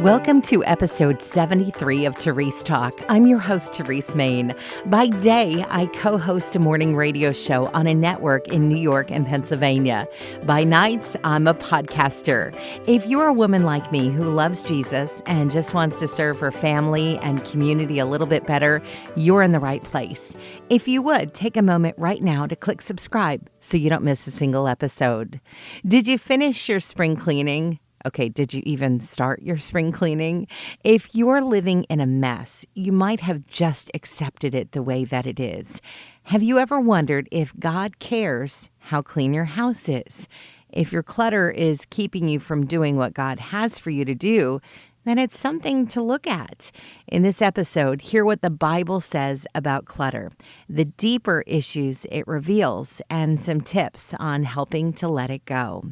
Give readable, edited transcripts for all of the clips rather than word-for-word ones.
Welcome to episode 73 of Terese Talk. I'm your host, Terese Main. By day, I co-host a morning radio show on a network in New York and Pennsylvania. By nights, I'm a podcaster. If you're a woman like me who loves Jesus and just wants to serve her family and community a little bit better, you're in the right place. If you would, take a moment right now to click subscribe so you don't miss a single episode. Did you finish your spring cleaning? Okay, did you even start your spring cleaning? If you're living in a mess, you might have just accepted it the way that it is. Have you ever wondered if God cares how clean your house is? If your clutter is keeping you from doing what God has for you to do, then it's something to look at. In this episode, hear what the Bible says about clutter, the deeper issues it reveals, and some tips on helping to let it go.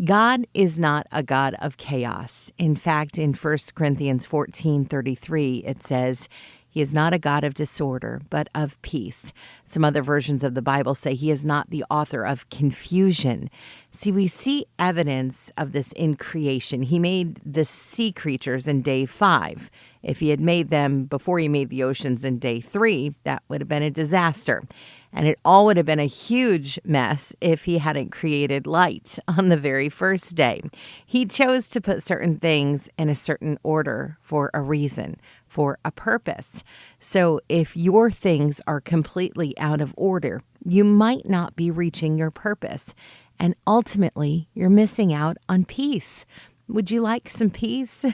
God is not a God of chaos. In fact, in 1 Corinthians 14:33, it says, He is not a God of disorder, but of peace. Some other versions of the Bible say He is not the author of confusion. See, we see evidence of this in creation. He made the sea creatures in day 5. If He had made them before He made the oceans in day 3, that would have been a disaster. And it all would have been a huge mess if He hadn't created light on the very first day. He chose to put certain things in a certain order for a reason, for a purpose. So if your things are completely out of order, you might not be reaching your purpose. And ultimately, you're missing out on peace. Would you like some peace?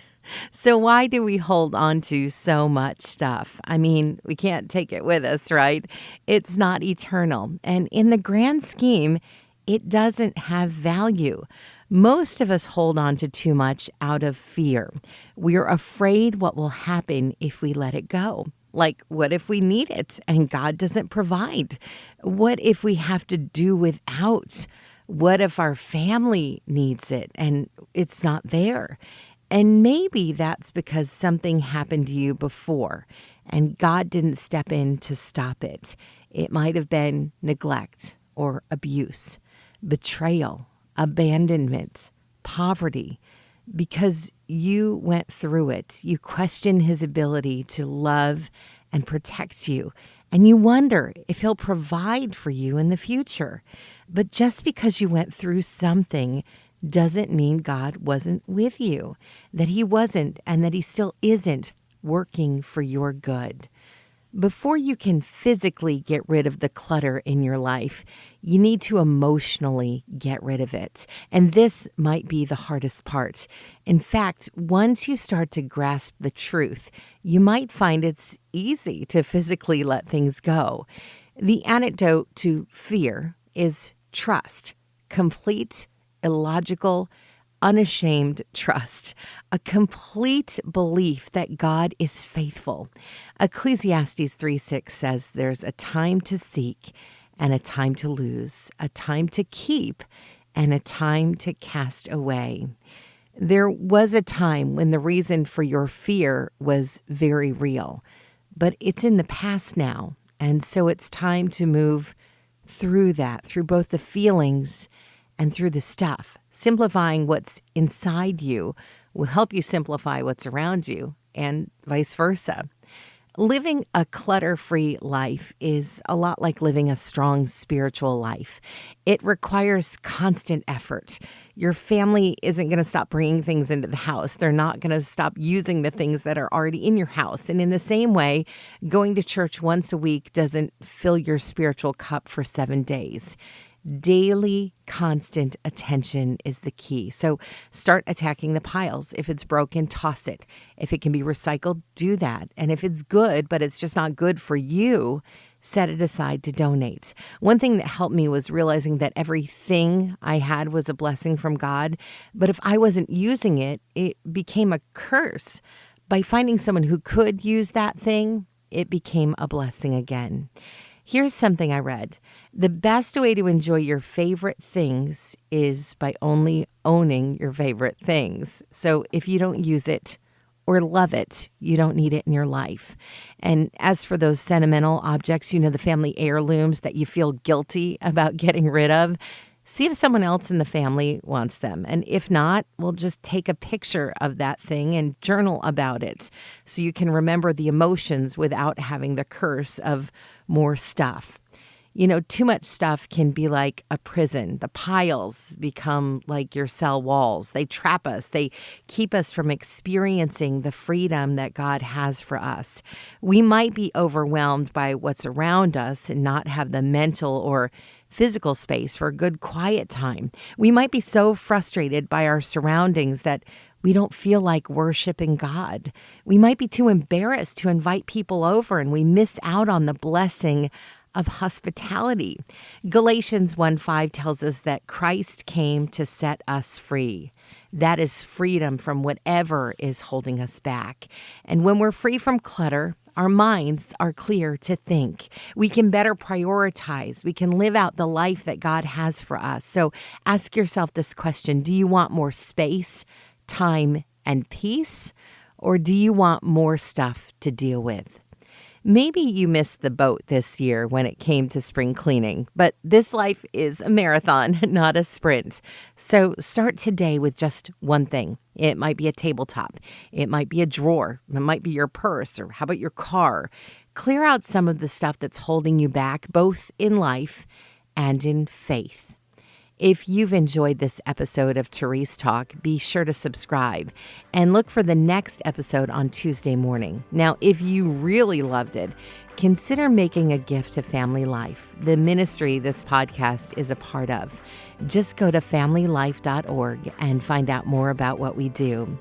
So why do we hold on to so much stuff? I mean, we can't take it with us, right? It's not eternal. And in the grand scheme, it doesn't have value. Most of us hold on to too much out of fear. We're afraid what will happen if we let it go. Like, what if we need it and God doesn't provide? What if we have to do without? What if our family needs it and it's not there? And maybe that's because something happened to you before and God didn't step in to stop it. It might have been neglect or abuse, betrayal, abandonment, poverty. Because you went through it, you question His ability to love and protect you, and you wonder if He'll provide for you in the future. But just because you went through something doesn't mean God wasn't with you, that He wasn't and that He still isn't working for your good. Before you can physically get rid of the clutter in your life, you need to emotionally get rid of it. And this might be the hardest part. In fact, once you start to grasp the truth, you might find it's easy to physically let things go. The antidote to fear is trust, complete, illogical, unashamed trust, a complete belief that God is faithful. Ecclesiastes 3:6 says there's a time to seek and a time to lose, a time to keep and a time to cast away. There was a time when the reason for your fear was very real, but it's in the past now. And so it's time to move through that, through both the feelings and through the stuff. Simplifying what's inside you will help you simplify what's around you, and vice versa. Living a clutter-free life is a lot like living a strong spiritual life. It requires constant effort. Your family isn't going to stop bringing things into the house. They're not going to stop using the things that are already in your house. And in the same way, going to church once a week doesn't fill your spiritual cup for 7 days. Daily, constant attention is the key. So start attacking the piles. If it's broken, toss it. If it can be recycled, do that. And if it's good, but it's just not good for you, set it aside to donate. One thing that helped me was realizing that everything I had was a blessing from God. But if I wasn't using it, it became a curse. By finding someone who could use that thing, it became a blessing again. Here's something I read. The best way to enjoy your favorite things is by only owning your favorite things. So if you don't use it or love it, you don't need it in your life. And as for those sentimental objects, the family heirlooms that you feel guilty about getting rid of, See if someone else in the family wants them. And if not, we'll just take a picture of that thing and journal about it so you can remember the emotions without having the curse of more stuff. Too much stuff can be like a prison. The piles become like your cell walls. They trap us. They keep us from experiencing the freedom that God has for us. We might be overwhelmed by what's around us and not have the mental or physical space for a good quiet time. We might be so frustrated by our surroundings that we don't feel like worshiping God. We might be too embarrassed to invite people over, and we miss out on the blessing of hospitality. Galatians 1:5 tells us that Christ came to set us free. That is freedom from whatever is holding us back. And when we're free from clutter, our minds are clear to think. We can better prioritize. We can live out the life that God has for us. So ask yourself this question: do you want more space, time, and peace? Or do you want more stuff to deal with? Maybe you missed the boat this year when it came to spring cleaning, but this life is a marathon, not a sprint. So start today with just one thing. It might be a tabletop. It might be a drawer. It might be your purse, or how about your car? Clear out some of the stuff that's holding you back, both in life and in faith. If you've enjoyed this episode of Terese Talk, be sure to subscribe and look for the next episode on Tuesday morning. Now, if you really loved it, consider making a gift to Family Life, the ministry this podcast is a part of. Just go to familylife.org and find out more about what we do.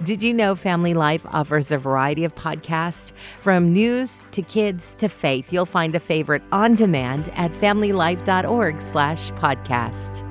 Did you know Family Life offers a variety of podcasts? From news to kids to faith, you'll find a favorite on demand at familylife.org/podcast.